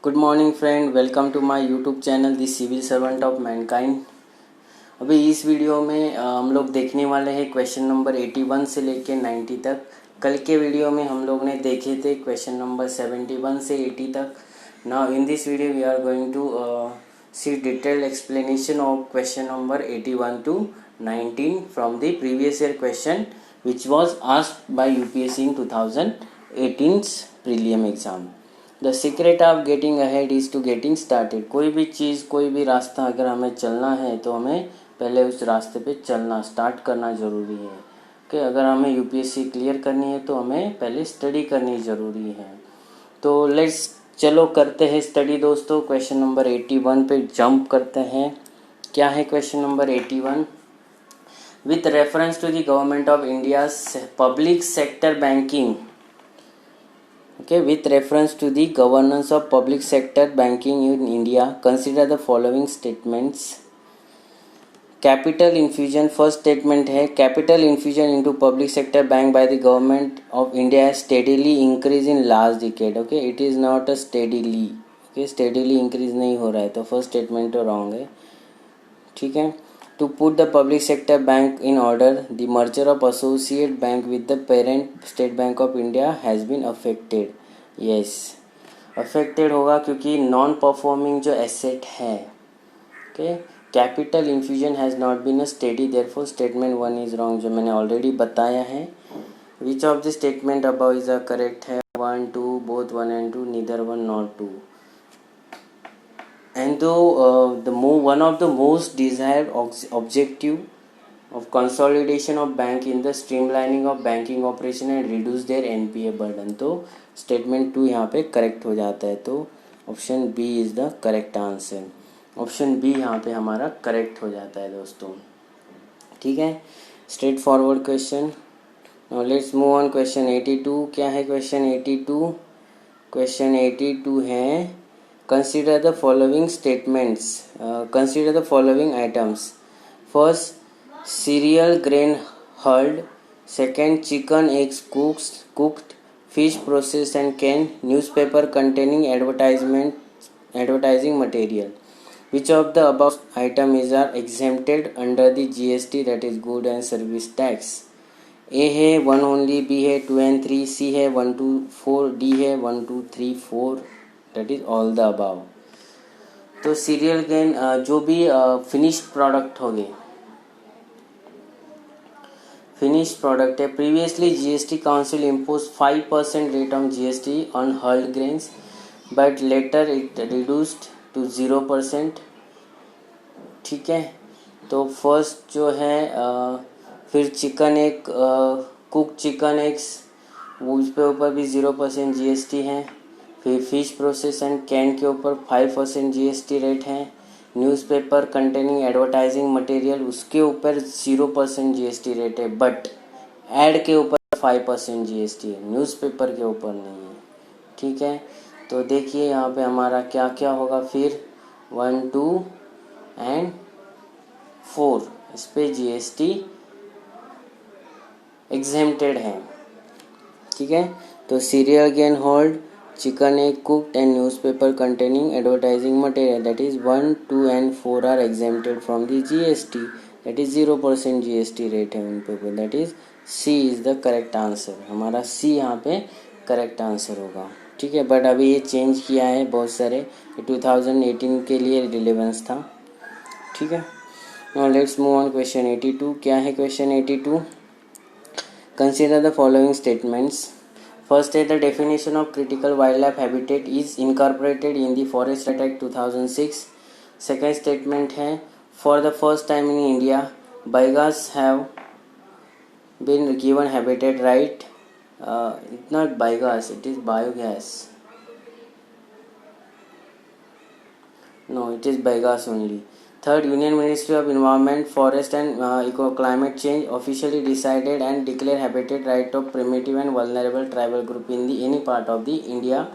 Good morning friend, welcome to my YouTube channel the civil servant of mankind. अभी इस video में हम लोग देखने वाले हैं क्वेश्चन नंबर 81 से लेके 90 तक। कल के वीडियो में हम लोग ने देखे थे क्वेश्चन नंबर 71 से 80 तक। Now in this video we are going to see detailed explanation of question number 81 to 19 from the previous year question which was asked by UPSC in 2018's prelim exam. The secret of getting ahead is to getting started. कोई भी चीज़, कोई भी रास्ता अगर हमें चलना है तो हमें पहले उस रास्ते पे चलना स्टार्ट करना ज़रूरी है। कि अगर हमें यूपीएससी क्लियर करनी है तो हमें पहले स्टडी करनी ज़रूरी है। तो लेट्स चलो करते हैं स्टडी दोस्तों। क्वेश्चन नंबर 81 पे जंप करते हैं। क्या है question number 81? With reference to the government of India public sector banking, okay, with reference to the governance of public sector banking in India, consider the following statements. Capital infusion, first statement है capital infusion into public sector bank by the government of India has steadily increased in last decade. Okay, it is not a steadily, okay, steadily increase नहीं हो रहा है, तो first statement तो wrong है। ठीक है। To put the public sector bank in order, the merger of associate bank with the parent State Bank of India has been affected. Yes, affected होगा क्योंकि नॉन परफॉर्मिंग जो एसेट है, okay, capital infusion has not been a steady, therefore statement 1 is wrong, जो मैंने already बताया है। Which of the statement above is a correct है? 1, 2, both 1 and 2, neither 1 nor 2. And though one of the most desired objective of consolidation of bank in the streamlining of banking operation and reduce their NPA burden, तो statement 2 यहाँ पे correct हो जाता है। तो option B is the correct answer. Option B यहाँ पे हमारा करेक्ट हो जाता है दोस्तों। ठीक है, straight forward question. Now let's move on question 82। क्या है क्वेश्चन 82? क्वेश्चन 82 है consider the following statements, consider the following items. First, cereal grain hulled. Second, chicken eggs cooked, fish processed and canned, newspaper containing advertising material. Which of the above items are exempted under the GST, that is good and service tax? ए है 1 only, B है 2 and 3, सी है 1, 2, 4, D है 1, 2, 3, 4, that is all the above. तो cereal grain जो भी finished product हो गए, finished product है, previously GST council impose 5% rate on GST on hulled grains but later it reduced to 0%। ठीक है, तो फर्स्ट जो है फिर चिकन एक कुक चिकन एग्स, उस पे ऊपर भी 0% जीएसटी है। फिर फिश प्रोसेस एंड कैन के ऊपर 5% जीएसटी रेट है। न्यूज़पेपर कंटेनिंग एडवर्टाइजिंग मटेरियल, उसके ऊपर 0% जीएसटी रेट है, बट एड के ऊपर 5% जीएसटी है, न्यूज़पेपर के ऊपर नहीं है। ठीक है, तो देखिए यहाँ पे हमारा क्या क्या होगा फिर 1, 2 and 4 इस पे जीएसटी एग्जेम्प्टेड है। ठीक है, तो cereal gain hold, chicken egg cooked and newspaper containing advertising material, that is 1, 2 and 4 are exempted from the GST, that is 0% GST rate है उन पे, that is C is the correct answer। हमारा C यहाँ पे correct answer होगा। ठीक है, but अभी ये चेंज किया है बहुत सारे, 2018 के लिए रिलेवेंस था। ठीक है, now let's move on question 82। क्या है question 82? Consider the following statements. First, the definition of critical wildlife habitat is incorporated in the Forest Act 2006. Second statement है, for the first time in India, biogas have been given habitat right. It's not biogas, it is biogas. No, it is biogas only. Third, Union Ministry of Environment, Forest and Climate Change officially decided and declared habitat right of primitive and vulnerable tribal group in any part of the India.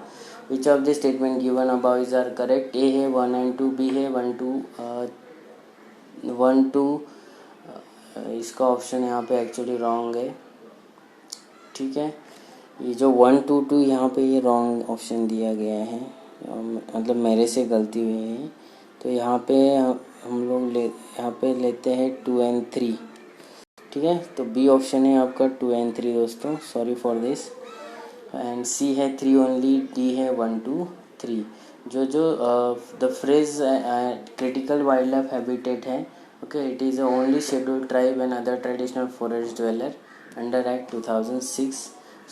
Which of the statement given above is are correct? A है 1 and 2, B है 1, 2, 1, 2, इसका option यहाँ पे actually wrong है। ठीक है, ये जो 1, 2, 2 यहाँ पे ये रॉन्ग ऑप्शन दिया गया है। मतलब मेरे से गलती हुई है। तो यहाँ पे हम लोग यहाँ पे लेते हैं 2 and 3, ठीक है। तो बी ऑप्शन है आपका 2 and 3 दोस्तों, sorry for this. And C है 3 ओनली, डी है 1 2 3। जो the phrase critical wildlife habitat है, okay, it is only scheduled tribe and other traditional forest dweller under act 2006,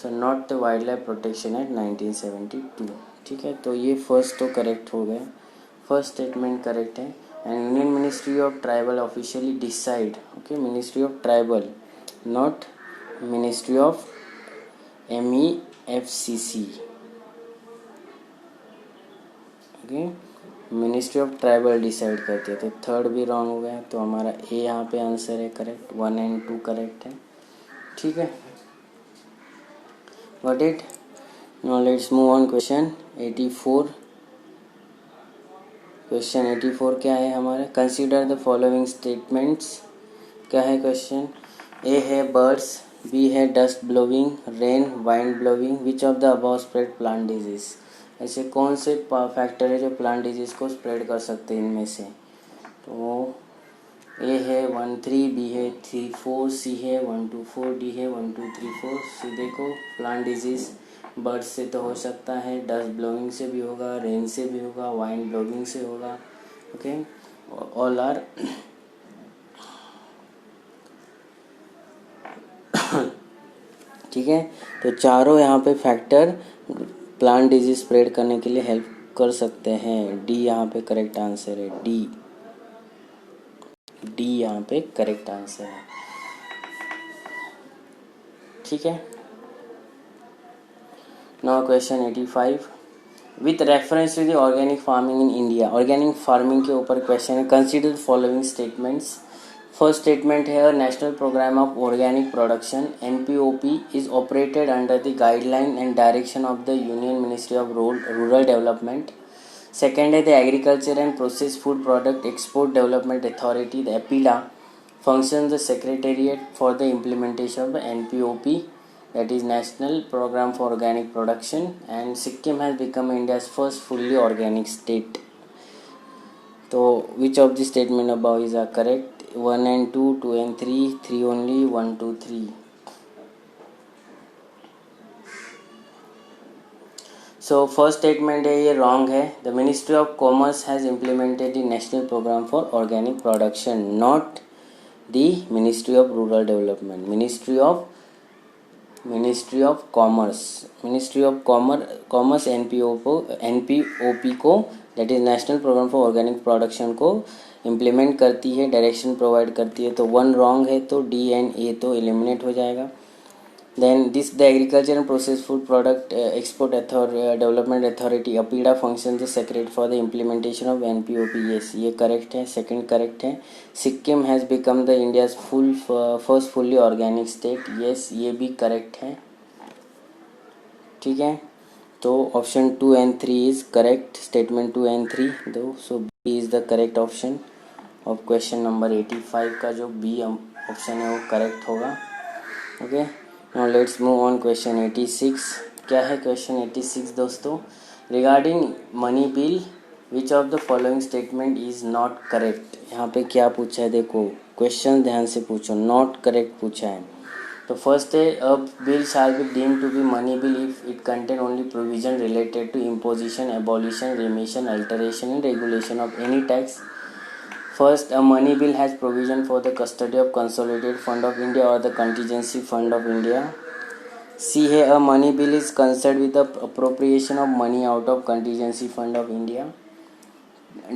so not the wildlife protection act 1972, ठीक है। तो ये first तो correct हो गया, फर्स्ट स्टेटमेंट करेक्ट है। And union ministry of tribal officially decide, okay, ministry of tribal, not ministry of MEFCC, okay, ministry of tribal decide करती है। तो थर्ड भी रॉन्ग हो गया, तो हमारा ए यहाँ पे आंसर है करेक्ट, 1 and 2 करेक्ट है, ठीक है। Got it. Now let's move on question 84। Question 84 क्या है हमारे, कंसीडर द फॉलोइंग स्टेटमेंट्स। क्या है क्वेश्चन, ए है बर्ड्स, बी है dust blowing, rain, wind blowing, which of the above spread plant disease. ऐसे कौन से फैक्टर है जो प्लांट डिजीज को स्प्रेड कर सकते हैं इनमें से। तो ए है 1 3, बी है 3 4, सी है 1 2 4, डी है 1 2 3 4। सी देखो, प्लांट डिजीज बर्ड से तो हो सकता है, डस्ट ब्लोइंग से भी होगा, रेन से भी होगा, वाइंड ब्लोइंग से होगा, ओके, ऑल आर ठीक है। तो चारों यहाँ पे फैक्टर प्लांट डिजीज स्प्रेड करने के लिए हेल्प कर सकते हैं। डी यहाँ पे करेक्ट आंसर है, डी यहाँ पे करेक्ट आंसर है, ठीक है। Now question 85 with reference to the organic farming in India. Organic farming के ऊपर क्वेश्चन है, consider the following statements. First statement है, national programme of organic production NPOP is operated under the guideline and direction of the union ministry of rural development. Second है, the agriculture and process food product export development authority the EPIDA functions the secretariat for the implementation of the NPOP, that is National Program for Organic Production, and Sikkim has become India's first fully organic state. So which of the statement above is correct? 1 and 2, 2 and 3, 3 only, 1 2 3. So first statement है ये wrong है। The ministry of commerce has implemented the national programme for organic production, not the ministry of rural development. Ministry of commerce NPOP को, that is national programme for organic production को implement करती है, direction provide करती है। तो 1 wrong है, तो D and A तो एलिमिनेट हो जाएगा। Then this the Agriculture and Processed Food Product Export Development Authority EPIDA functions the secretariat for the implementation of NPOP. Yes, ये करेक्ट है, सेकंड करेक्ट है। Sikkim has become the India's first fully organic state. Yes, ये भी correct है, ठीक है। तो option 2 and 3 is correct, statement 2 and 3 दो। So B is the correct option of question number 85 का जो बी ऑप्शन है वो करेक्ट होगा, okay. Now let's move on question 86। क्या है क्वेश्चन 86 दोस्तों, regarding money bill which of the following statement is not correct. यहाँ पे क्या पूछा है, देखो क्वेश्चन ध्यान से पूछो, नॉट करेक्ट पूछा है। तो फर्स्ट है, a bill shall be deemed to be money bill if it contain only provision related to imposition, abolition, remission, alteration and regulation of any tax. First, a money bill has provision for the custody of Consolidated Fund of India or the Contingency Fund of India. C है, a money bill is concerned with the appropriation of money out of Contingency Fund of India.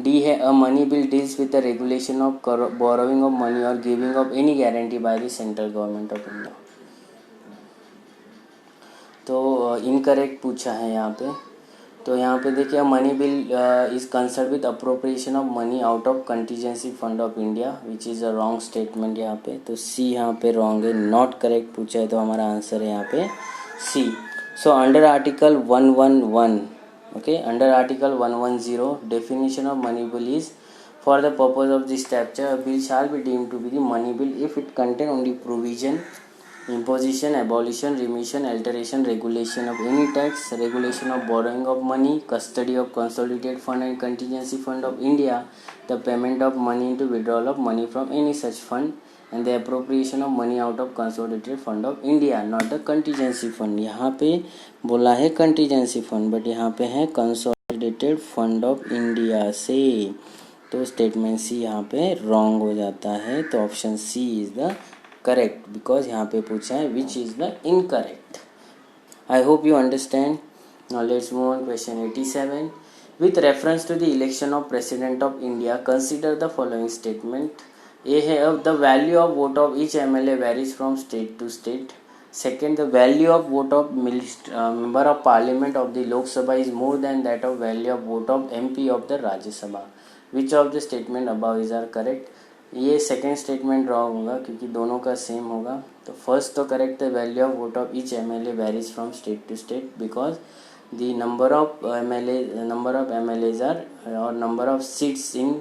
D है, a money bill deals with the regulation of borrowing of money or giving of any guarantee by the central government of India. तो incorrect पूछा है यहाँ पे। तो यहाँ पे देखिए, money bill is concern with appropriation of money out of contingency fund of India, which is a wrong statement यहाँ पे। तो सी यहाँ पे रॉन्ग है, नॉट करेक्ट पूछा है, तो हमारा आंसर है यहाँ पे C. So under article 111, okay, under article 110 definition of money bill is for the purpose of this structure, a bill shall be deemed to be the money bill if it contain only provision imposition, abolition, remission, alteration, regulation of any tax, regulation of borrowing of money, custody of consolidated fund and contingency fund of India, the payment of money into withdrawal of money from any such fund, and the appropriation of money out of consolidated fund of India, not the contingency fund. यहाँ पे बोला है contingency fund, but यहाँ पे है consolidated fund of India से, तो statement C यहाँ पे रॉन्ग हो जाता है. तो option C is the correct, because यहाँ पे पूछा है which is the incorrect. I hope you understand. Now let's move on question 87. With reference to the election of president of India consider the following statement. ये है अब the value of vote of each MLA varies from state to state. Second, the value of vote of member of parliament of the Lok Sabha is more than that of value of vote of MP of the Rajya Sabha. Which of the statement above is are correct? ये second statement wrong होगा क्योंकि दोनों का same होगा. तो first तो correct है, value of vote of each MLA varies from state to state because the number of MLAs are और number of seats in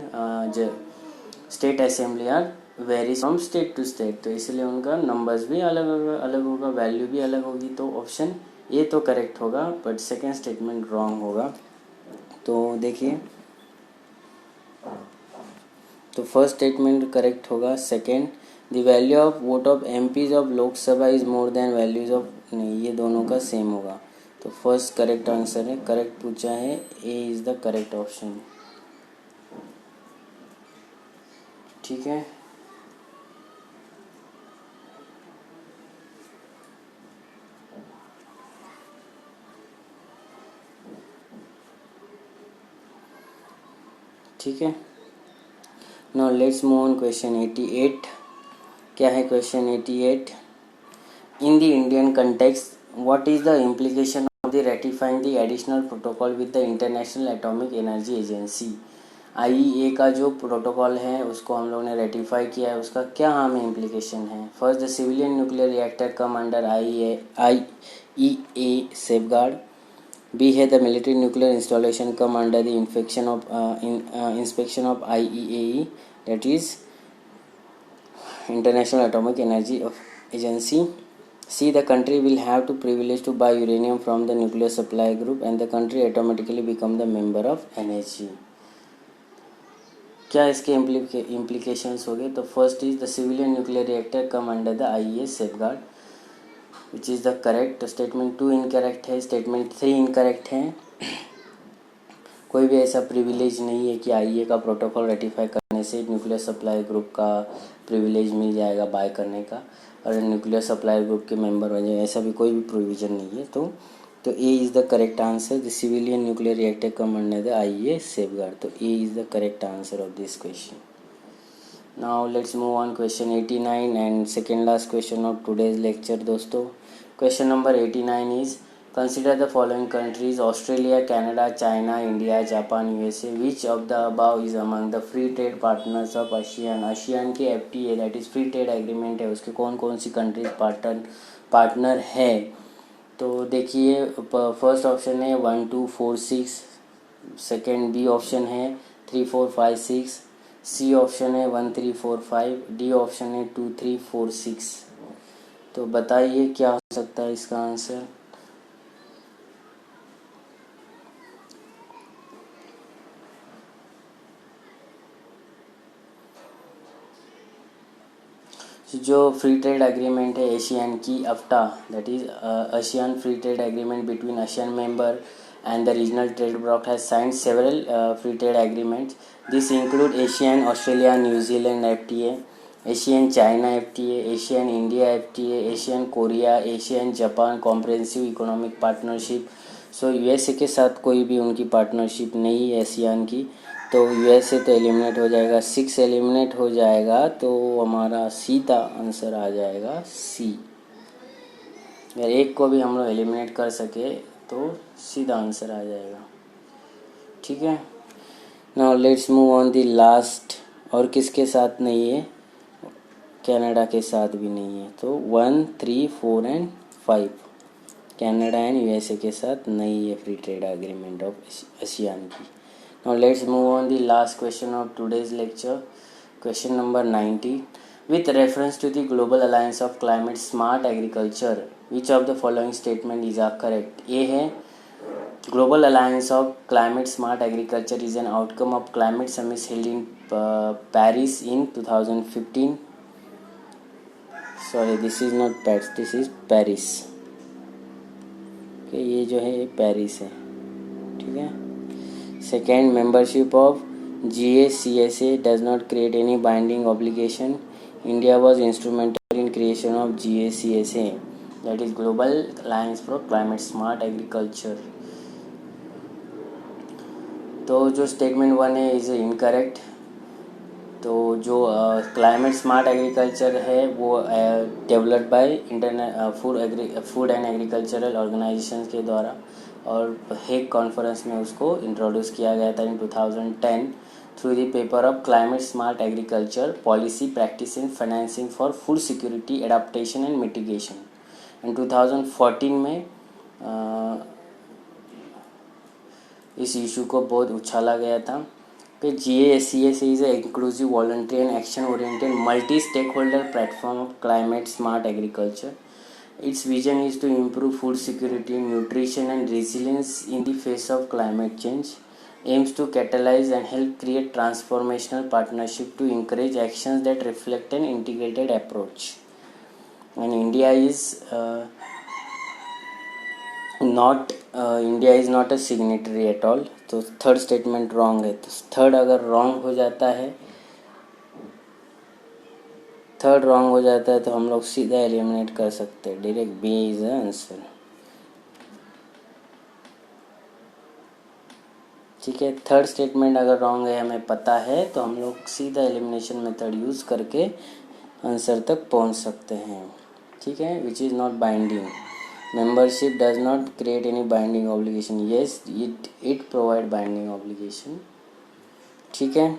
state assembly are vary from state to state. तो इसलिए उनका numbers भी अलग होगा, value भी अलग होगी. तो ऑप्शन ए तो करेक्ट होगा, बट सेकेंड स्टेटमेंट रॉन्ग होगा. तो देखिए, तो फर्स्ट स्टेटमेंट करेक्ट होगा. Second, the value of vote of MPs of Lok Sabha is more than values of, नहीं, ये दोनों का सेम होगा. तो फर्स्ट करेक्ट आंसर है. करेक्ट पूछा है, A is the correct option. ठीक है. ठीक है. Now let's move on question 88. क्या है question 88? In the Indian context what is the implication of the ratifying the additional protocol with the international atomic energy agency. IEA का जो protocol है उसको हम लोगों ने रेटिफाई किया है, उसका क्या हमें इम्प्लीकेशन है. First, the civilian nuclear reactor come under IEA safeguard. B है the military nuclear installation come under the inspection of IEAE, that is International Atomic Energy Agency. C, the country will have to privilege to buy uranium from the nuclear supply group and the country automatically become the member of NHG. क्या इसके implications हो गए? तो first is the civilian nuclear reactor come under the IEA safeguard, which is the correct. Statement 2 incorrect है. Statement 3 incorrect है. कोई भी ऐसा प्रिविलेज नहीं है कि IEA का प्रोटोकॉल रेटिफाई करने से न्यूक्लियर सप्लाई ग्रुप का प्रिविलेज मिल जाएगा बाय करने का और न्यूक्लियर सप्लाई ग्रुप के मेंबर हो जाए, ऐसा भी कोई भी प्रोविज़न नहीं है. तो A is the correct answer. The civilian nuclear reactor come under the IEA safeguard. तो A is the correct answer of this question. Now let's move on question 89 and second last question of today's lecture. दोस्तों, question number 89 is consider the following countries: Australia, Canada, China, India, Japan, USA. Which of the above is among the free trade partners of ASEAN? ASEAN के FTA that is free trade agreement है, उसके कौन कौन सी countries partner है. तो देखिए, first option है 1 2 4 6. Second B option है 3 4 5 6. सी ऑप्शन है 1 3 4 5. डी ऑप्शन है 2 3 4 6. तो बताइए क्या हो सकता है इसका आंसर. जो फ्री ट्रेड एग्रीमेंट है एशियन की AFTA, that is ASEAN free trade agreement between ASEAN member and the regional trade bloc has signed several free trade agreements. This include ASEAN Australia New Zealand FTA, ASEAN China FTA, ASEAN India FTA, ASEAN Korea, ASEAN Japan Comprehensive Economic Partnership. So USA के साथ कोई भी उनकी partnership नहीं है ASEAN की, तो USA तो एलिमिनेट हो जाएगा. 6 एलिमिनेट हो जाएगा तो हमारा सीधा आंसर आ जाएगा सी. अगर एक को भी हम लोग एलिमिनेट कर सके तो सीधा आंसर आ जाएगा. ठीक है. Now let's move on the last. और किसके साथ नहीं है? कनाडा के साथ भी नहीं है. तो 1 3 4 एंड 5 कनाडा एंड USA के साथ नहीं है free trade agreement of ASEAN की. Now let's move on the last question of today's lecture. Question number 90. with reference to the Global Alliance of Climate Smart Agriculture, which of the following statement is correct? A है Global Alliance of Climate Smart Agriculture is an outcome of climate summit held in Paris in 2015. Sorry, this is not Paris, this is Paris. Okay, ये जो है ये Paris है, ठीक है. Second, membership of GACSA does not create any binding obligation. India was instrumental in creation of GACSA, that is Global Alliance for Climate Smart Agriculture. तो जो statement 1 है इज़ इनकरेक्ट. तो जो क्लाइमेट स्मार्ट एग्रीकल्चर है वो developed by food and agricultural organisations के द्वारा, और हेग कॉन्फ्रेंस में उसको इंट्रोड्यूस किया गया था in 2010 through the paper of climate smart agriculture policy practice and financing for food security adaptation and mitigation. In 2014 में इस इशू को बहुत उछाला गया था कि GACSA is a inclusive voluntary and action oriented multi stakeholder platform of climate smart agriculture. Its vision is to improve food security, nutrition and resilience in the face of climate change, aims to catalyze and help create transformational partnership to encourage actions that reflect an integrated approach. And India is not a signatory at all. तो third statement wrong है. तो third अगर wrong हो जाता है तो हम लोग सीधा एलिमिनेट कर सकते हैं. Direct B is answer. ठीक है, थर्ड स्टेटमेंट अगर रॉन्ग है हमें पता है तो हम लोग सीधा एलिमिनेशन मेथड यूज़ करके आंसर तक पहुंच सकते हैं. ठीक है, which is not binding. Membership does not create any binding obligation. Yes, it provide binding obligation. ठीक है,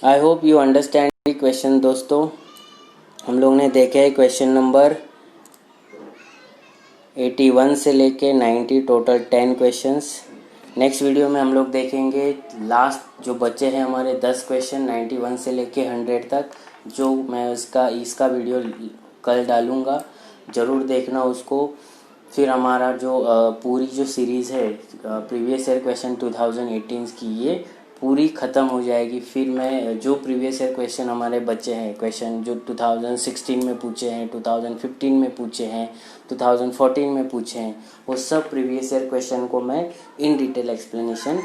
आई hope you understand the question. दोस्तों हम लोग ने देखे है क्वेश्चन नंबर 81 से लेके 90, टोटल 10 क्वेश्चंस. नेक्स्ट वीडियो में हम लोग देखेंगे लास्ट जो बचे हैं हमारे 10 क्वेश्चन 91 से लेके 100 तक, जो मैं इसका वीडियो कल डालूँगा. ज़रूर देखना उसको. फिर हमारा जो पूरी जो सीरीज़ है प्रीवियस ईयर क्वेश्चन 2018 की, ये पूरी ख़त्म हो जाएगी. फिर मैं जो प्रीवियस ईयर क्वेश्चन हमारे बचे हैं, क्वेश्चन जो 2016 में पूछे हैं, 2015 में पूछे हैं, 2014 में पूछे हैं, वो सब प्रीवियस ईयर क्वेश्चन को मैं इन डिटेल एक्सप्लेनेशन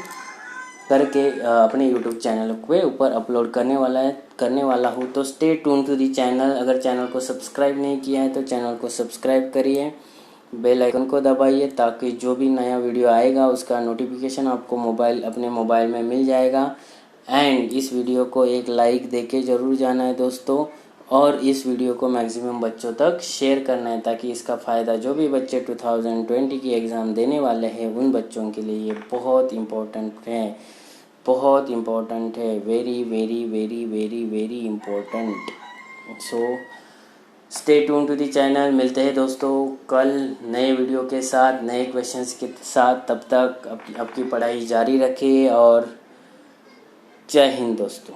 करके अपने यूट्यूब चैनल के ऊपर अपलोड करने वाला हूँ. तो stay tune to the channel. अगर चैनल को सब्सक्राइब नहीं किया है तो चैनल को सब्सक्राइब करिए, बेल आइकन को दबाइए, ताकि जो भी नया वीडियो आएगा उसका नोटिफिकेशन आपको अपने मोबाइल में मिल जाएगा. एंड इस वीडियो को एक लाइक देके ज़रूर जाना है दोस्तों, और इस वीडियो को मैक्सिमम बच्चों तक शेयर करना है, ताकि इसका फ़ायदा जो भी बच्चे 2020 की एग्ज़ाम देने वाले हैं उन बच्चों के लिए ये बहुत इम्पोर्टेंट है. Very very very very very important. So stay tune to the channel. मिलते हैं दोस्तों कल नए वीडियो के साथ, नए क्वेश्चंस के साथ. तब तक आपकी पढ़ाई जारी रखिए और जय हिंद दोस्तों.